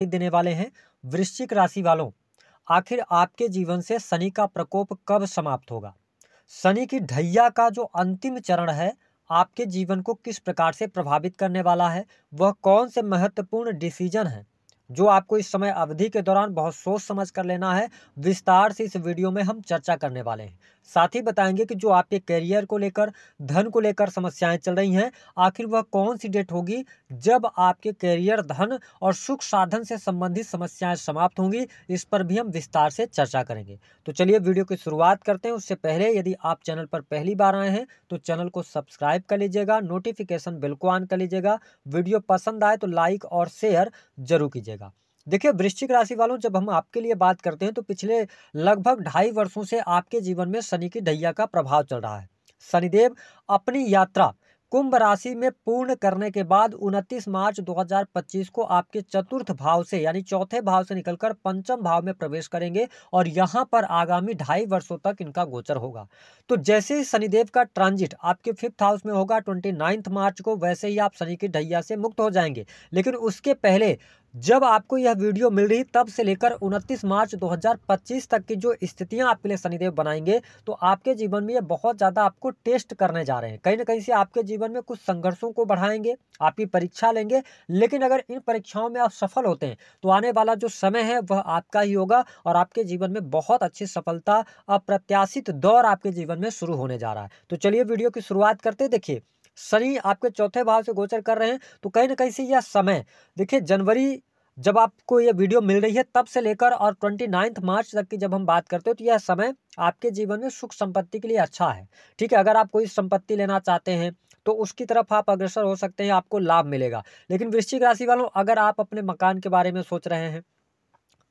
देने वाले हैं वृश्चिक राशि वालों। आखिर आपके जीवन से शनि का प्रकोप कब समाप्त होगा? शनि की ढैया का जो अंतिम चरण है, आपके जीवन को किस प्रकार से प्रभावित करने वाला है? वह कौन से महत्वपूर्ण डिसीजन हैं जो आपको इस समय अवधि के दौरान बहुत सोच समझ कर लेना है? विस्तार से इस वीडियो में हम चर्चा करने वाले हैं। साथ ही बताएंगे कि जो आपके करियर को लेकर, धन को लेकर समस्याएं चल रही हैं, आखिर वह कौन सी डेट होगी जब आपके करियर, धन और सुख साधन से संबंधित समस्याएं समाप्त होंगी? इस पर भी हम विस्तार से चर्चा करेंगे। तो चलिए वीडियो की शुरुआत करते हैं। उससे पहले यदि आप चैनल पर पहली बार आए हैं तो चैनल को सब्सक्राइब कर लीजिएगा, नोटिफिकेशन बेल को ऑन कर लीजिएगा। वीडियो पसंद आए तो लाइक और शेयर जरूर कीजिएगा। देखिए वृश्चिक राशि वालों, जब हम आपके लिए बात करते हैं तो पिछले लगभग 2.5 वर्षों से आपके जीवन में शनि की ढैया का प्रभाव चल रहा है। शनिदेव अपनी यात्रा कुंभ राशि में पूर्ण करने के बाद 29 मार्च 2025 को आपके चतुर्थ भाव से यानी चौथे भाव से निकलकर पंचम भाव में प्रवेश करेंगे और यहां पर आगामी 2.5 वर्षों तक इनका गोचर होगा। तो जैसे ही शनिदेव का ट्रांजिट आपके 5th हाउस में होगा 29 मार्च को, वैसे ही आप शनि की ढैया से मुक्त हो जाएंगे। लेकिन उसके पहले जब आपको यह वीडियो मिल रही तब से लेकर 29 मार्च 2025 तक की जो स्थितियां आपके लिए शनिदेव बनाएंगे, तो आपके जीवन में ये बहुत ज़्यादा आपको टेस्ट करने जा रहे हैं। कहीं ना कहीं से आपके जीवन में कुछ संघर्षों को बढ़ाएंगे, आपकी परीक्षा लेंगे। लेकिन अगर इन परीक्षाओं में आप सफल होते हैं तो आने वाला जो समय है वह आपका ही होगा और आपके जीवन में बहुत अच्छी सफलता, अप्रत्याशित दौर आपके जीवन में शुरू होने जा रहा है। तो चलिए वीडियो की शुरुआत करते। देखिए शनि आपके चौथे भाव से गोचर कर रहे हैं, तो कहीं ना कहीं से यह समय, देखिए जनवरी जब आपको ये वीडियो मिल रही है तब से लेकर और 29 मार्च तक की जब हम बात करते हो तो यह समय आपके जीवन में सुख संपत्ति के लिए अच्छा है। ठीक है, अगर आप कोई संपत्ति लेना चाहते हैं तो उसकी तरफ आप अग्रसर हो सकते हैं, आपको लाभ मिलेगा। लेकिन वृश्चिक राशि वालों, अगर आप अपने मकान के बारे में सोच रहे हैं,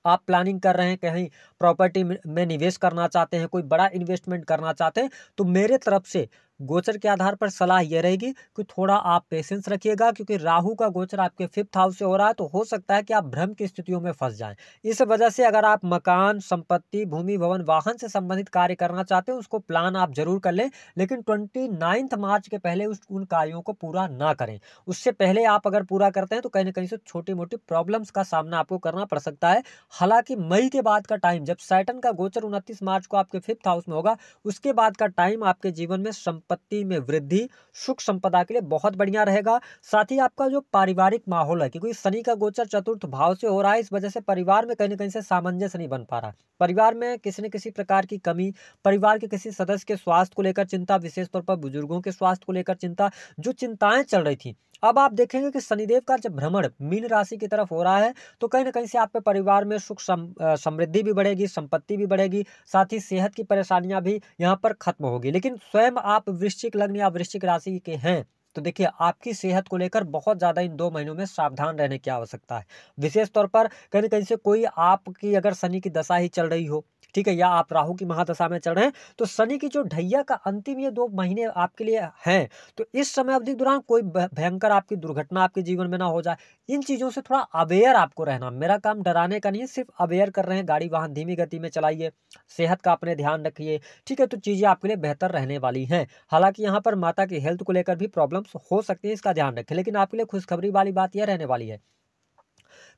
आप प्लानिंग कर रहे हैं, कहीं प्रॉपर्टी में निवेश करना चाहते हैं, कोई बड़ा इन्वेस्टमेंट करना चाहते हैं, तो मेरे तरफ से गोचर के आधार पर सलाह यह रहेगी कि थोड़ा आप पेशेंस रखिएगा, क्योंकि राहु का गोचर आपके 5th हाउस से हो रहा है। तो हो सकता है कि आप भ्रम की स्थितियों में फंस जाएं। इस वजह से अगर आप मकान, संपत्ति, भूमि, भवन, वाहन से संबंधित कार्य करना चाहते हैं, उसको प्लान आप जरूर कर लें, लेकिन 29 मार्च के पहले उन कार्यों को पूरा ना करें। उससे पहले आप अगर पूरा करते हैं तो कहीं ना कहीं से छोटी मोटी प्रॉब्लम्स का सामना आपको करना पड़ सकता है। हालांकि मई के बाद का टाइम, जब सैटर्न का गोचर 29 मार्च को आपके 5th हाउस में होगा, उसके बाद का टाइम आपके जीवन में संपत्ति में वृद्धि, सुख संपदा के लिए बहुत बढ़िया रहेगा। साथ ही आपका जो पारिवारिक माहौल है, क्योंकि शनि का गोचर चतुर्थ भाव से हो रहा है, इस वजह से परिवार में कहीं ना कहीं से सामंजस्य नहीं बन पा रहा। परिवार में किसी न किसी प्रकार की कमी, परिवार के किसी सदस्य के स्वास्थ्य को लेकर चिंता, विशेष तौर पर बुजुर्गों के स्वास्थ्य को लेकर चिंता, जो चिंताएं चल रही थी, अब आप देखेंगे कि शनिदेव का जब भ्रमण मीन राशि की तरफ हो रहा है तो कहीं ना कहीं से आपके परिवार में सुख समृद्धि भी बढ़ेगी, संपत्ति भी बढ़ेगी, साथ ही सेहत की परेशानियां भी यहाँ पर खत्म होगी। लेकिन स्वयं आप वृश्चिक लग्न या वृश्चिक राशि के हैं तो देखिए आपकी सेहत को लेकर बहुत ज्यादा इन 2 महीनों में सावधान रहने की आवश्यकता है। विशेष तौर पर कहीं ना कहीं से कोई आपकी अगर शनि की दशा ही चल रही हो, ठीक है, या आप राहु की महादशा में चल रहे हैं, तो शनि की जो ढैया का अंतिम ये 2 महीने आपके लिए हैं, तो इस समय अवधि के दौरान कोई भयंकर आपकी दुर्घटना आपके जीवन में ना हो जाए। इन चीजों से थोड़ा अवेयर आपको रहना। मेरा काम डराने का नहीं है, सिर्फ अवेयर कर रहे हैं। गाड़ी वाहन धीमी गति में चलाइए, सेहत का अपने ध्यान रखिए, ठीक है, तो चीजें आपके लिए बेहतर रहने वाली हैं। हालांकि यहाँ पर माता की हेल्थ को लेकर भी प्रॉब्लम्स हो सकती है, इसका ध्यान रखें। लेकिन आपके लिए खुशखबरी वाली बात यह रहने वाली है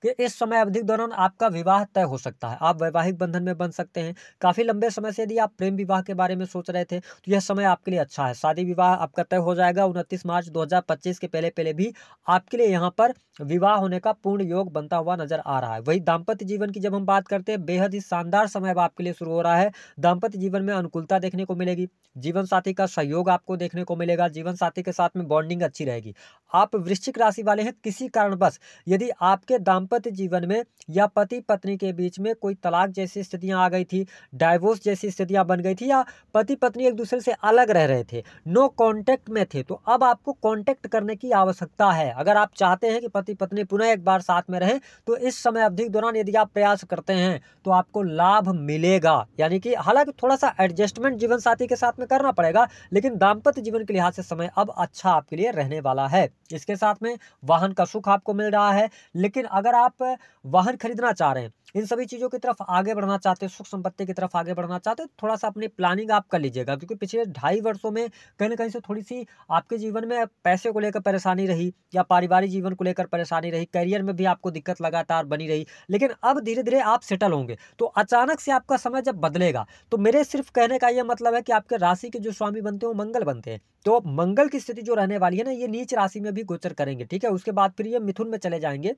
कि इस समय अवधि के दौरान आपका विवाह तय हो सकता है, आप वैवाहिक बंधन में बन सकते हैं। काफी लंबे समय से यदि आप प्रेम विवाह के बारे में सोच रहे थे तो यह समय आपके लिए अच्छा है, शादी विवाह आपका तय हो जाएगा। 29 मार्च 2025 के पहले पहले भी आपके लिए यहाँ पर विवाह होने का पूर्ण योग बनता हुआ नजर आ रहा है। वही दाम्पत्य जीवन की जब हम बात करते हैं, बेहद ही शानदार समय अब आपके लिए शुरू हो रहा है। दाम्पत्य जीवन में अनुकूलता देखने को मिलेगी, जीवन साथी का सहयोग आपको देखने को मिलेगा, जीवन साथी के साथ में बॉन्डिंग अच्छी रहेगी। आप वृश्चिक राशि वाले हैं, किसी कारणवश यदि आपके दाम्पत्य जीवन में या पति पत्नी के बीच में कोई तलाक जैसी स्थितियां आ गई थी, डाइवोर्स जैसी स्थितियां बन गई थी, या पति पत्नी एक दूसरे से अलग रह रहे थे, नो कांटेक्ट में थे, तो अब आपको कांटेक्ट करने की आवश्यकता है। अगर आप चाहते हैं कि पति पत्नी पुनः एक बार साथ में रहें तो इस समय अवधि के दौरान यदि आप प्रयास करते हैं तो आपको लाभ मिलेगा। यानी कि हालांकि थोड़ा सा एडजस्टमेंट जीवन साथी के साथ में करना पड़ेगा, लेकिन दाम्पत्य जीवन के लिहाज से समय अब अच्छा आपके लिए रहने वाला है। इसके साथ में वाहन का सुख आपको मिल रहा है। लेकिन अगर आप वाहन खरीदना चाह रहे हैं, इन सभी चीज़ों की तरफ आगे बढ़ना चाहते हैं, सुख संपत्ति की तरफ आगे बढ़ना चाहते हैं, थोड़ा सा अपनी प्लानिंग आप कर लीजिएगा, क्योंकि पिछले 2.5 वर्षों में कहीं न कहीं से थोड़ी-सी आपके जीवन में पैसे को लेकर परेशानी रही या पारिवारिक जीवन को लेकर परेशानी रही, करियर में भी आपको दिक्कत लगातार बनी रही। लेकिन अब धीरे-धीरे आप सेटल होंगे, तो अचानक से आपका समय जब बदलेगा, तो मेरे सिर्फ़ कहने का ये मतलब है कि आपके राशि के जो स्वामी बनते हैं, वो मंगल बनते हैं। तो मंगल की स्थिति जो रहने वाली है ना, ये नीच राशि में भी गोचर करेंगे, ठीक है? उसके बाद फिर ये मिथुन में चले जाएँगे।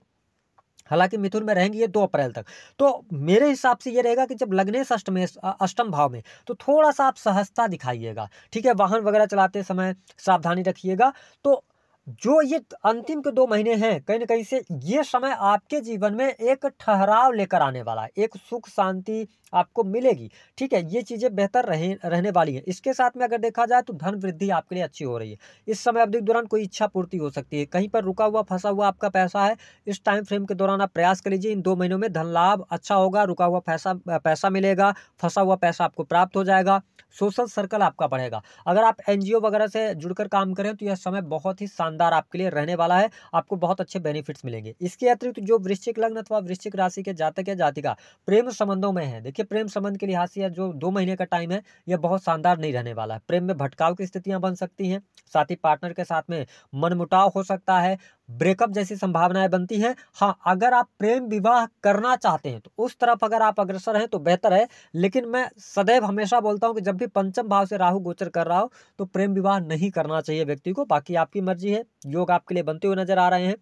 हालाँकि मिथुन में रहेंगे ये 2 अप्रैल तक। तो मेरे हिसाब से ये रहेगा कि जब लग्नेश अष्टम भाव में, तो थोड़ा-सा आप सहजता दिखाइएगा, ठीक है? वाहन वगैरह चलाते समय सावधानी रखिएगा। तो जो ये अंतिम के 2 महीने हैं, कहीं न कहीं से ये समय आपके जीवन में एक ठहराव लेकर आने वाला है, एक सुख शांति आपको मिलेगी, ठीक है? ये चीज़ें बेहतर रहने वाली हैं। इसके साथ में अगर देखा जाए तो धन वृद्धि आपके लिए अच्छी हो रही है। इस समय अवधि के दौरान कोई इच्छा पूर्ति हो सकती है, कहीं पर रुका हुआ, फँसा हुआ आपका पैसा है, इस टाइम फ्रेम के दौरान आप प्रयास कर लीजिए, इन 2 महीनों में धन लाभ अच्छा होगा, रुका हुआ पैसा मिलेगा, फँसा हुआ पैसा आपको प्राप्त हो जाएगा, सोशल सर्कल आपका बढ़ेगा। अगर आप एनजीओ वगैरह से जुड़कर काम करें तो यह समय बहुत ही शानदार आपके लिए रहने वाला है, आपको बहुत अच्छे बेनिफिट्स मिलेंगे। इसके अतिरिक्त जो वृश्चिक लग्न अथवा वृश्चिक राशि के जातक या जातिका प्रेम संबंधों में है, देखिए प्रेम संबंध के लिहाज से यह जो 2 महीने का टाइम है, यह बहुत शानदार नहीं रहने वाला है। प्रेम में भटकाव की स्थितियाँ बन सकती हैं, साथ ही पार्टनर के साथ में मनमुटाव हो सकता है, ब्रेकअप जैसी संभावनाएँ बनती हैं। हाँ, अगर आप प्रेम विवाह करना चाहते हैं, तो उस तरफ अगर आप अग्रसर हैं तो बेहतर है, लेकिन मैं सदैव हमेशा बोलता हूँ कि जब भी पंचम भाव से राहु गोचर कर रहा हो, तो प्रेम विवाह नहीं करना चाहिए व्यक्ति को, बाकी आपकी मर्ज़ी है, योग आपके लिए बनते हुए नज़र आ रहे हैं।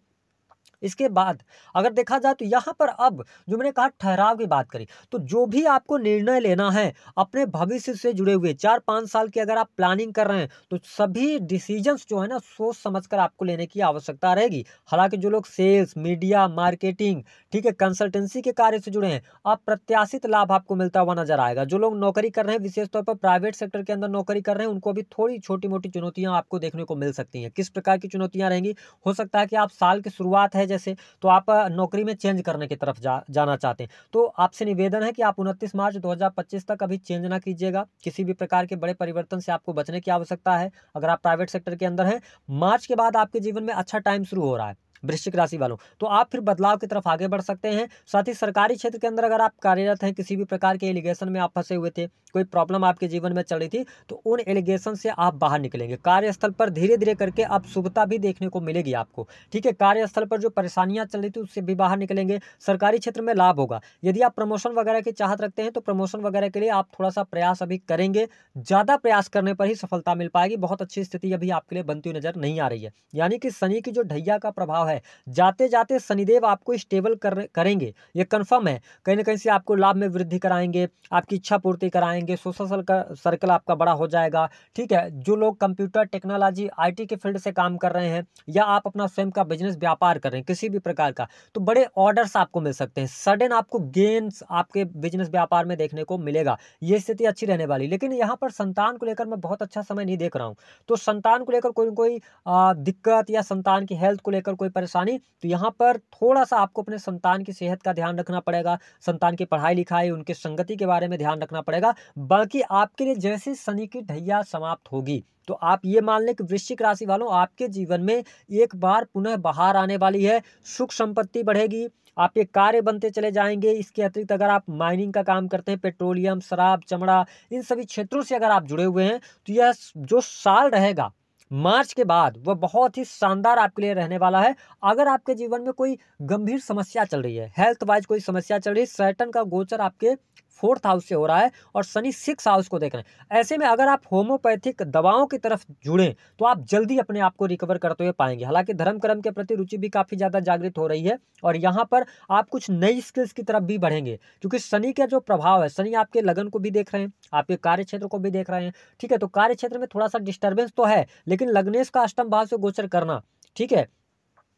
इसके बाद अगर देखा जाए तो यहाँ पर अब जो मैंने कहा ठहराव की बात करी, तो जो भी आपको निर्णय लेना है अपने भविष्य से जुड़े हुए 4-5 साल की अगर आप प्लानिंग कर रहे हैं, तो सभी डिसीजंस जो है ना सोच समझकर आपको लेने की आवश्यकता रहेगी। हालांकि जो लोग सेल्स, मीडिया, मार्केटिंग, ठीक है, कंसल्टेंसी के कार्य से जुड़े हैं, अप्रत्याशित लाभ आपको मिलता हुआ नजर आएगा। जो लोग नौकरी कर रहे हैं, विशेष तौर पर प्राइवेट सेक्टर के अंदर नौकरी कर रहे हैं, उनको भी थोड़ी छोटी मोटी चुनौतियां आपको देखने को मिल सकती हैं। किस प्रकार की चुनौतियां रहेंगी? हो सकता है कि आप साल की शुरुआत है जैसे, तो आप नौकरी में चेंज करने की तरफ जाना चाहते हैं, तो आपसे निवेदन है कि आप 29 मार्च 2025 तक अभी चेंज ना कीजिएगा। किसी भी प्रकार के बड़े परिवर्तन से आपको बचने की आवश्यकता है। अगर आप प्राइवेट सेक्टर के अंदर हैं, मार्च के बाद आपके जीवन में अच्छा टाइम शुरू हो रहा है वृश्चिक राशि वालों, तो आप फिर बदलाव की तरफ आगे बढ़ सकते हैं। साथ ही सरकारी क्षेत्र के अंदर अगर आप कार्यरत हैं, किसी भी प्रकार के एलिगेशन में आप फंसे हुए थे, कोई प्रॉब्लम आपके जीवन में चल रही थी, तो उन एलिगेशन से आप बाहर निकलेंगे। कार्यस्थल पर धीरे धीरे करके अब शुभता भी देखने को मिलेगी आपको, ठीक है? कार्यस्थल पर जो परेशानियां चल रही थी उससे भी बाहर निकलेंगे। सरकारी क्षेत्र में लाभ होगा। यदि आप प्रमोशन वगैरह की चाहत रखते हैं, तो प्रमोशन वगैरह के लिए आप थोड़ा सा प्रयास अभी करेंगे, ज्यादा प्रयास करने पर ही सफलता मिल पाएगी। बहुत अच्छी स्थिति अभी आपके लिए बनती हुई नजर नहीं आ रही है। यानी कि शनि की जो ढैया का प्रभाव है, जाते जाते शनिदेव आपको स्टेबल करेंगे, ये कंफर्म है। कहीं ना कहीं से आपको लाभ में वृद्धि कराएंगे, आपकी इच्छा पूर्ति कराएंगे, सोशल सर्कल आपका बड़ा हो जाएगा, ठीक है? जो लोग कंप्यूटर टेक्नोलॉजी आईटी के फील्ड से काम कर रहे हैं, या आप अपना स्वयं का बिजनेस व्यापार कर रहे हैं किसी भी प्रकार का, तो बड़े ऑर्डर्स आपको मिल सकते हैं, सडन आपको गेन्स आपके बिजनेस व्यापार में देखने को मिलेगा। ये स्थिति अच्छी रहने वाली। लेकिन यहाँ पर संतान को लेकर मैं बहुत अच्छा समय नहीं देख रहा हूँ। तो संतान को लेकर कोई दिक्कत या संतान की हेल्थ को लेकर कोई परेशानी, तो यहाँ पर थोड़ा सा आपको अपने संतान की सेहत का ध्यान रखना पड़ेगा, संतान की पढ़ाई लिखाई, उनके संगति के बारे में ध्यान रखना पड़ेगा। बाकी आपके लिए जैसे शनि की ढैया समाप्त होगी, तो आप ये मान लें कि वृश्चिक राशि वालों, आपके जीवन में एक बार पुनः बहार आने वाली है, सुख संपत्ति बढ़ेगी, आपके कार्य बनते चले जाएंगे। इसके अतिरिक्त अगर आप माइनिंग का काम करते हैं, पेट्रोलियम, शराब, चमड़ा, इन सभी क्षेत्रों से अगर आप जुड़े हुए हैं, तो यह जो साल रहेगा मार्च के बाद, वह बहुत ही शानदार आपके लिए रहने वाला है। अगर आपके जीवन में कोई गंभीर समस्या चल रही है, हेल्थ वाइज कोई समस्या चल रही है, सैटर्न का गोचर आपके 4th हाउस से हो रहा है और शनि 6th हाउस को देख रहे हैं। ऐसे में अगर आप होम्योपैथिक दवाओं की तरफ जुड़ें, तो आप जल्दी अपने आप को रिकवर करते हुए पाएंगे। हालांकि धर्म कर्म के प्रति रुचि भी काफी ज्यादा जागृत हो रही है, और यहाँ पर आप कुछ नई स्किल्स की तरफ भी बढ़ेंगे, क्योंकि शनि का जो प्रभाव है, शनि आपके लगन को भी देख रहे हैं, आपके कार्य क्षेत्र को भी देख रहे हैं, ठीक है? तो कार्य क्षेत्र में थोड़ा सा डिस्टर्बेंस तो है, लेकिन लग्नेश का अष्टम भाव से गोचर करना, ठीक है,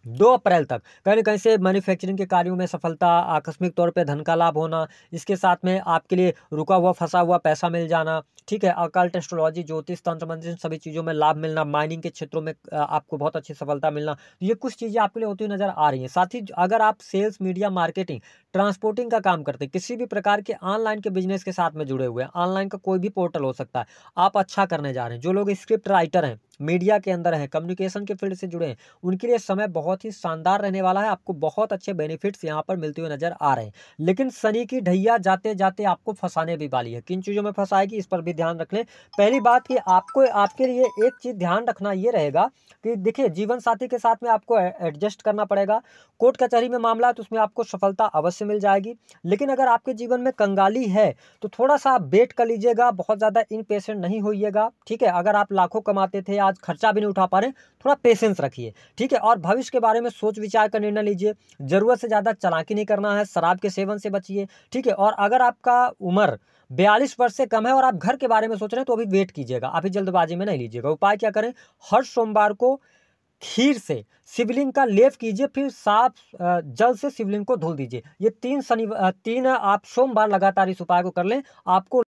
2 अप्रैल तक कहीं न कहीं से मैन्युफैक्चरिंग के कार्यों में सफलता, आकस्मिक तौर पे धन का लाभ होना, इसके साथ में आपके लिए रुका हुआ, फँसा हुआ पैसा मिल जाना, ठीक है? अकल्ट, एस्ट्रोलॉजी, ज्योतिष, तंत्र मंत्र, इन सभी चीज़ों में लाभ मिलना, माइनिंग के क्षेत्रों में आपको बहुत अच्छी सफलता मिलना, ये कुछ चीज़ें आपके लिए होती हुई नज़र आ रही हैं। साथ ही अगर आप सेल्स, मीडिया, मार्केटिंग, ट्रांसपोर्टिंग का काम करते हैं, किसी भी प्रकार के ऑनलाइन के बिजनेस के साथ में जुड़े हुए हैं, ऑनलाइन का कोई भी पोर्टल हो सकता है, आप अच्छा करने जा रहे हैं। जो लोग स्क्रिप्ट राइटर हैं, मीडिया के अंदर हैं, कम्युनिकेशन के फील्ड से जुड़े हैं, उनके लिए समय बहुत बहुत ही शानदार रहने वाला है। आपको बहुत अच्छे बेनिफिट्स यहाँ पर मिलते हुए नजर आ रहे हैं। लेकिन शनि की ढैया जाते जाते आपको फंसाने भी वाली है। किन चीज़ों में फंसाएगी, इस पर भी ध्यान रख लें। पहली बात कि आपको आपके लिए एक चीज़ ध्यान रखना ये रहेगा कि देखिए, जीवन साथी के साथ में आपको एडजस्ट करना पड़ेगा। कोर्ट कचहरी में मामला है तो उसमें आपको सफलता अवश्य मिल जाएगी। लेकिन अगर आपके जीवन में कंगाली है तो थोड़ा सा आप वेट कर लीजिएगा, बहुत ज़्यादा इम्पेशेंट नहीं होइएगा, ठीक है। अगर आप लाखों कमाते थे, आज खर्चा भी नहीं उठा पा रहे, थोड़ा पेशेंस रखिए, ठीक है। और भविष्य के बारे में सोच विचार कर निर्णय लीजिए। जरूरत से ज़्यादा चालाकी नहीं करना है, शराब के सेवन से बचिए, ठीक है। और अगर आपका उम्र 42 वर्ष से कम है और आप घर के बारे में सोच रहे हैं तो अभी वेट कीजिएगा, अभी जल्दबाजी में नहीं लीजिएगा। उपाय क्या करें, हर सोमवार को खीर से शिवलिंग का लेप कीजिए, फिर साफ जल से शिवलिंग को धुल दीजिए। ये तीन आप सोमवार लगातार इस उपाय को कर लें, आपको